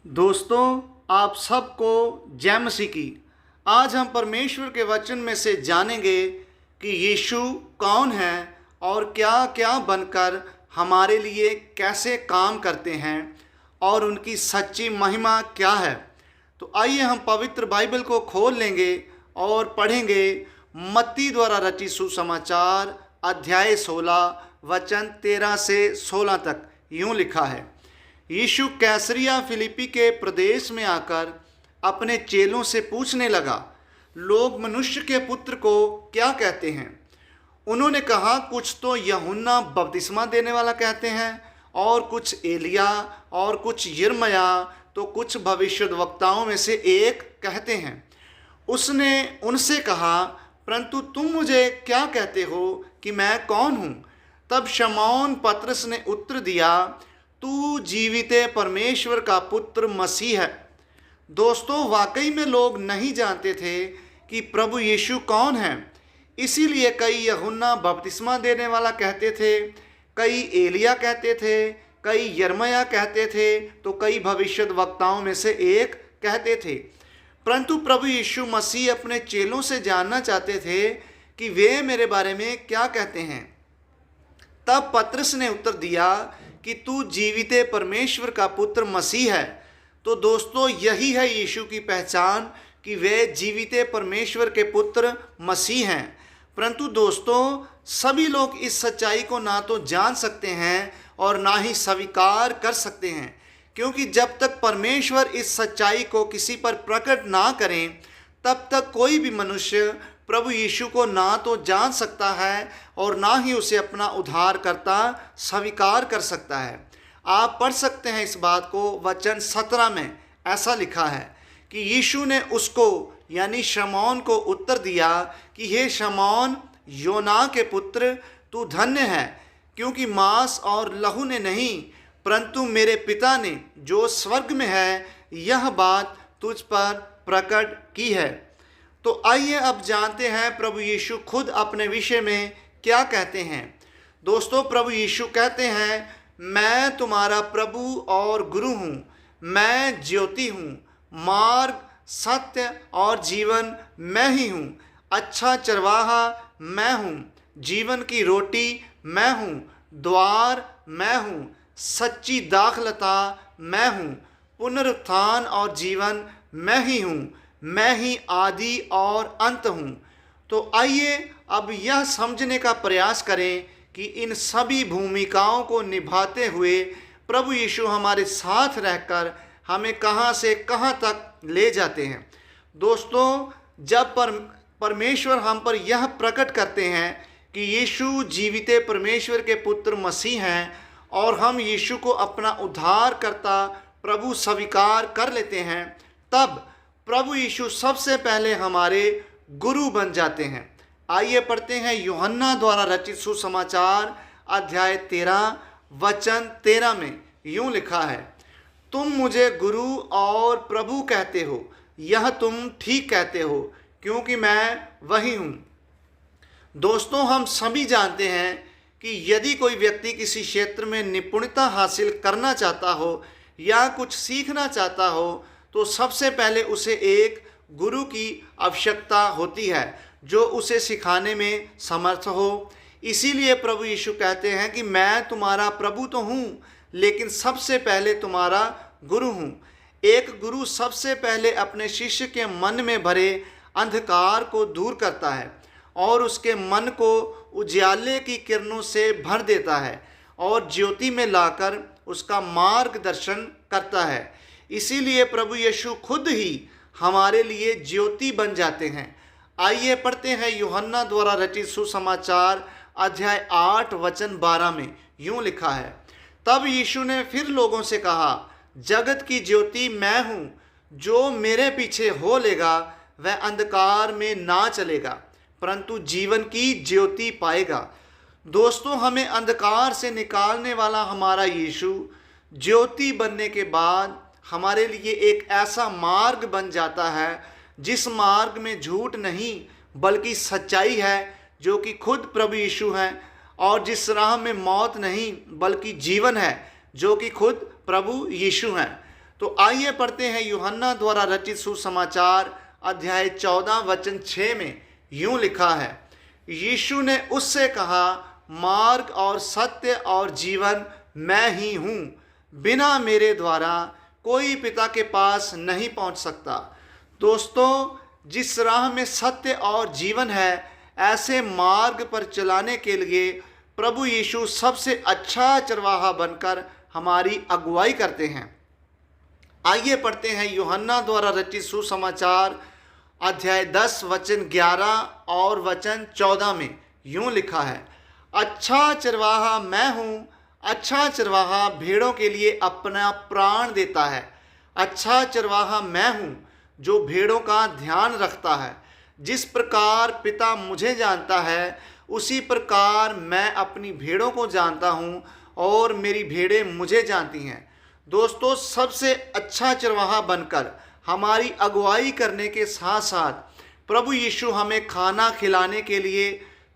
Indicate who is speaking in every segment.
Speaker 1: दोस्तों, आप सबको जय मसीह की। आज हम परमेश्वर के वचन में से जानेंगे कि यीशु कौन है और क्या क्या बनकर हमारे लिए कैसे काम करते हैं और उनकी सच्ची महिमा क्या है। तो आइए हम पवित्र बाइबल को खोल लेंगे और पढ़ेंगे मत्ती द्वारा रचित सुसमाचार अध्याय 16 वचन 13 से 16 तक। यूँ लिखा है, यीशु कैसरिया फिलिप्पी के प्रदेश में आकर अपने चेलों से पूछने लगा, लोग मनुष्य के पुत्र को क्या कहते हैं? उन्होंने कहा, कुछ तो यूहन्ना बपतिस्मा देने वाला कहते हैं, और कुछ एलिया, और कुछ यिर्मयाह, तो कुछ भविष्यद्वक्ताओं में से एक कहते हैं। उसने उनसे कहा, परंतु तुम मुझे क्या कहते हो कि मैं कौन हूँ? तब शमौन पतरस ने उत्तर दिया, तू जीविते परमेश्वर का पुत्र मसीह है। दोस्तों, वाकई में लोग नहीं जानते थे कि प्रभु यीशु कौन है। इसीलिए कई यूहन्ना बपतिस्मा देने वाला कहते थे, कई एलिया कहते थे, कई यिर्मयाह कहते थे, तो कई भविष्यद्वक्ताओं में से एक कहते थे। परंतु प्रभु यीशु मसीह अपने चेलों से जानना चाहते थे कि वे मेरे बारे में क्या कहते हैं। तब पतरस ने उत्तर दिया कि तू जीविते परमेश्वर का पुत्र मसीह है। तो दोस्तों, यही है यीशु की पहचान कि वे जीविते परमेश्वर के पुत्र मसीह हैं। परंतु दोस्तों, सभी लोग इस सच्चाई को ना तो जान सकते हैं और ना ही स्वीकार कर सकते हैं, क्योंकि जब तक परमेश्वर इस सच्चाई को किसी पर प्रकट ना करें, तब तक कोई भी मनुष्य प्रभु यीशु को ना तो जान सकता है और ना ही उसे अपना उद्धारकर्ता स्वीकार कर सकता है। आप पढ़ सकते हैं इस बात को वचन 17 में। ऐसा लिखा है कि यीशु ने उसको यानी शमौन को उत्तर दिया कि हे शमौन, योना के पुत्र, तू धन्य है, क्योंकि मांस और लहू ने नहीं, परंतु मेरे पिता ने जो स्वर्ग में है यह बात तुझ पर प्रकट की है। तो आइए अब जानते हैं प्रभु यीशु खुद अपने विषय में क्या कहते हैं। दोस्तों, प्रभु यीशु कहते हैं, मैं तुम्हारा प्रभु और गुरु हूँ, मैं ज्योति हूँ, मार्ग, सत्य और जीवन मैं ही हूँ, अच्छा चरवाहा मैं हूँ, जीवन की रोटी मैं हूँ, द्वार मैं हूँ, सच्ची दाखलता मैं हूँ, पुनरुत्थान और जीवन मैं ही हूँ, मैं ही आदि और अंत हूँ। तो आइए अब यह समझने का प्रयास करें कि इन सभी भूमिकाओं को निभाते हुए प्रभु यीशु हमारे साथ रहकर हमें कहाँ से कहाँ तक ले जाते हैं। दोस्तों, जब परमेश्वर हम पर यह प्रकट करते हैं कि यीशु जीविते परमेश्वर के पुत्र मसीह हैं और हम यीशु को अपना उद्धारकर्ता प्रभु स्वीकार कर लेते हैं, तब प्रभु यीशु सबसे पहले हमारे गुरु बन जाते हैं। आइए पढ़ते हैं यूहन्ना द्वारा रचित सुसमाचार अध्याय 13 वचन 13 में। यूँ लिखा है, तुम मुझे गुरु और प्रभु कहते हो, यह तुम ठीक कहते हो, क्योंकि मैं वही हूँ। दोस्तों, हम सभी जानते हैं कि यदि कोई व्यक्ति किसी क्षेत्र में निपुणता हासिल करना चाहता हो या कुछ सीखना चाहता हो, तो सबसे पहले उसे एक गुरु की आवश्यकता होती है जो उसे सिखाने में समर्थ हो। इसीलिए प्रभु यीशु कहते हैं कि मैं तुम्हारा प्रभु तो हूँ, लेकिन सबसे पहले तुम्हारा गुरु हूँ। एक गुरु सबसे पहले अपने शिष्य के मन में भरे अंधकार को दूर करता है और उसके मन को उजाले की किरणों से भर देता है और ज्योति में लाकर उसका मार्गदर्शन करता है। इसीलिए प्रभु यीशु खुद ही हमारे लिए ज्योति बन जाते हैं। आइए पढ़ते हैं यूहन्ना द्वारा रचित सुसमाचार अध्याय 8 वचन 12 में। यूँ लिखा है, तब यीशु ने फिर लोगों से कहा, जगत की ज्योति मैं हूँ, जो मेरे पीछे हो लेगा वह अंधकार में ना चलेगा, परंतु जीवन की ज्योति पाएगा। दोस्तों, हमें अंधकार से निकालने वाला हमारा यीशु ज्योति बनने के बाद हमारे लिए एक ऐसा मार्ग बन जाता है जिस मार्ग में झूठ नहीं बल्कि सच्चाई है, जो कि खुद प्रभु यीशु हैं, और जिस राह में मौत नहीं बल्कि जीवन है, जो कि खुद प्रभु यीशु हैं। तो आइए पढ़ते हैं यूहन्ना द्वारा रचित सुसमाचार अध्याय 14 वचन 6 में यूं लिखा है, यीशु ने उससे कहा, मार्ग और सत्य और जीवन मैं ही हूँ, बिना मेरे द्वारा कोई पिता के पास नहीं पहुँच सकता। दोस्तों, जिस राह में सत्य और जीवन है, ऐसे मार्ग पर चलाने के लिए प्रभु यीशु सबसे अच्छा चरवाहा बनकर हमारी अगुवाई करते हैं। आइए पढ़ते हैं यूहन्ना द्वारा रचित सुसमाचार अध्याय 10 वचन 11 और वचन 14 में यूं लिखा है, अच्छा चरवाहा मैं हूँ, अच्छा चरवाहा भेड़ों के लिए अपना प्राण देता है। अच्छा चरवाहा मैं हूँ जो भेड़ों का ध्यान रखता है। जिस प्रकार पिता मुझे जानता है, उसी प्रकार मैं अपनी भेड़ों को जानता हूँ और मेरी भेड़ें मुझे जानती हैं। दोस्तों, सबसे अच्छा चरवाहा बनकर हमारी अगुवाई करने के साथ साथ प्रभु यीशु हमें खाना खिलाने के लिए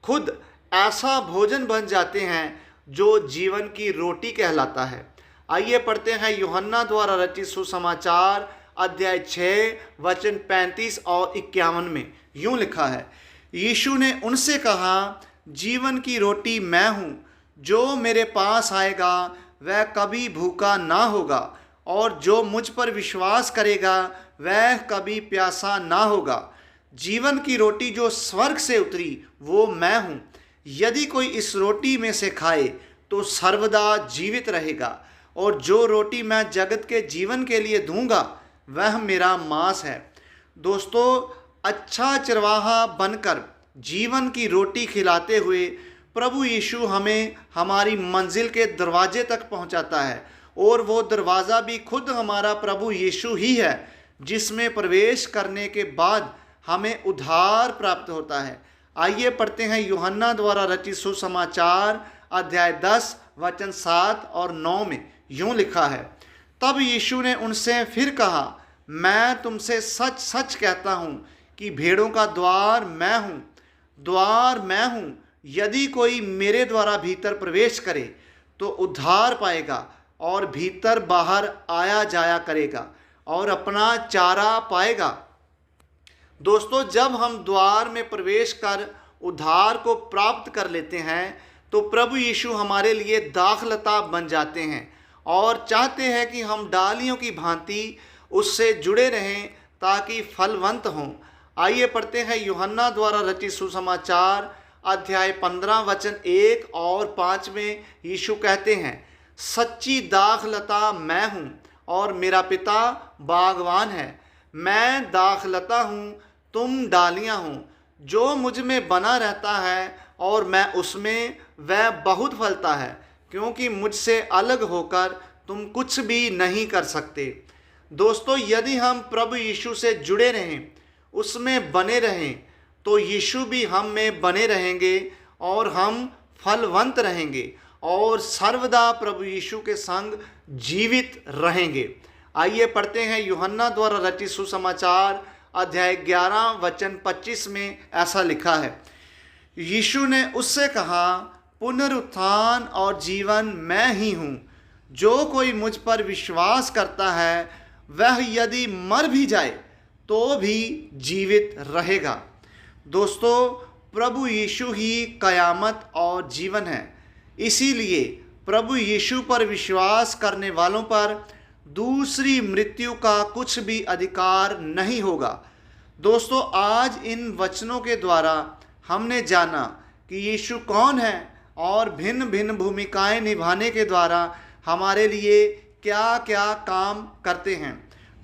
Speaker 1: खुद ऐसा भोजन बन जाते हैं जो जीवन की रोटी कहलाता है। आइए पढ़ते हैं यूहन्ना द्वारा रचित सुसमाचार अध्याय 6 वचन 35 और 51 में यूं लिखा है, यीशु ने उनसे कहा, जीवन की रोटी मैं हूँ, जो मेरे पास आएगा वह कभी भूखा ना होगा और जो मुझ पर विश्वास करेगा वह कभी प्यासा ना होगा। जीवन की रोटी जो स्वर्ग से उतरी वो मैं हूँ। यदि कोई इस रोटी में से खाए तो सर्वदा जीवित रहेगा, और जो रोटी मैं जगत के जीवन के लिए दूंगा वह मेरा मांस है। दोस्तों, अच्छा चरवाहा बनकर जीवन की रोटी खिलाते हुए प्रभु यीशु हमें हमारी मंजिल के दरवाजे तक पहुंचाता है, और वो दरवाज़ा भी खुद हमारा प्रभु यीशु ही है, जिसमें प्रवेश करने के बाद हमें उद्धार प्राप्त होता है। आइए पढ़ते हैं यूहन्ना द्वारा रचित सुसमाचार अध्याय 10 वचन 7 और 9 में यूं लिखा है, तब यीशु ने उनसे फिर कहा, मैं तुमसे सच सच कहता हूँ कि भेड़ों का द्वार मैं हूँ। द्वार मैं हूँ। यदि कोई मेरे द्वारा भीतर प्रवेश करे तो उद्धार पाएगा और भीतर बाहर आया जाया करेगा और अपना चारा पाएगा। दोस्तों, जब हम द्वार में प्रवेश कर उद्धार को प्राप्त कर लेते हैं तो प्रभु यीशु हमारे लिए दाखलता बन जाते हैं और चाहते हैं कि हम डालियों की भांति उससे जुड़े रहें ताकि फलवंत हों। आइए पढ़ते हैं यूहन्ना द्वारा रचित सुसमाचार अध्याय 15 वचन 1 और 5 में यीशु कहते हैं, सच्ची दाखलता मैं हूँ और मेरा पिता बागवान है। मैं दाखलता हूँ, तुम डालियाँ हो। जो मुझ में बना रहता है और मैं उसमें, वह बहुत फलता है, क्योंकि मुझसे अलग होकर तुम कुछ भी नहीं कर सकते। दोस्तों, यदि हम प्रभु यीशु से जुड़े रहें, उसमें बने रहें, तो यीशु भी हम में बने रहेंगे और हम फलवंत रहेंगे और सर्वदा प्रभु यीशु के संग जीवित रहेंगे। आइए पढ़ते हैं यूहन्ना द्वारा रचित सुसमाचार अध्याय 11 वचन 25 में ऐसा लिखा है, यीशु ने उससे कहा, पुनरुत्थान और जीवन मैं ही हूँ। जो कोई मुझ पर विश्वास करता है वह यदि मर भी जाए तो भी जीवित रहेगा। दोस्तों, प्रभु यीशु ही कयामत और जीवन है। इसीलिए प्रभु यीशु पर विश्वास करने वालों पर दूसरी मृत्यु का कुछ भी अधिकार नहीं होगा। दोस्तों, आज इन वचनों के द्वारा हमने जाना कि यीशु कौन है और भिन्न भिन्न भूमिकाएं निभाने के द्वारा हमारे लिए क्या क्या काम करते हैं।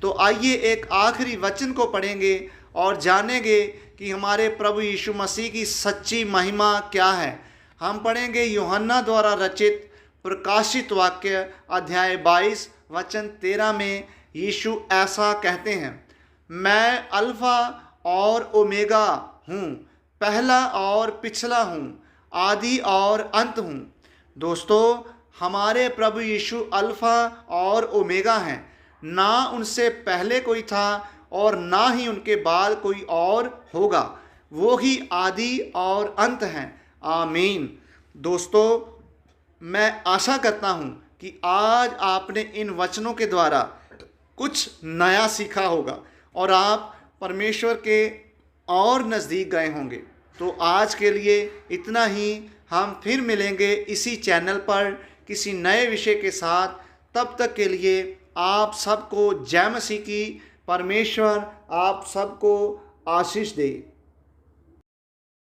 Speaker 1: तो आइए एक आखिरी वचन को पढ़ेंगे और जानेंगे कि हमारे प्रभु यीशु मसीह की सच्ची महिमा क्या है। हम पढ़ेंगे यूहन्ना द्वारा रचित प्रकाशित वाक्य अध्याय 22 वचन 13 में यीशु ऐसा कहते हैं, मैं अल्फा और ओमेगा हूँ, पहला और पिछला हूँ, आदि और अंत हूँ। दोस्तों, हमारे प्रभु यीशु अल्फा और ओमेगा हैं। ना उनसे पहले कोई था और ना ही उनके बाद कोई और होगा। वो ही आदि और अंत हैं। आमीन। दोस्तों, मैं आशा करता हूँ कि आज आपने इन वचनों के द्वारा कुछ नया सीखा होगा और आप परमेश्वर के और नज़दीक गए होंगे। तो आज के लिए इतना ही। हम फिर मिलेंगे इसी चैनल पर किसी नए विषय के साथ। तब तक के लिए आप सबको जय मसीह की। परमेश्वर आप सबको आशीष दे।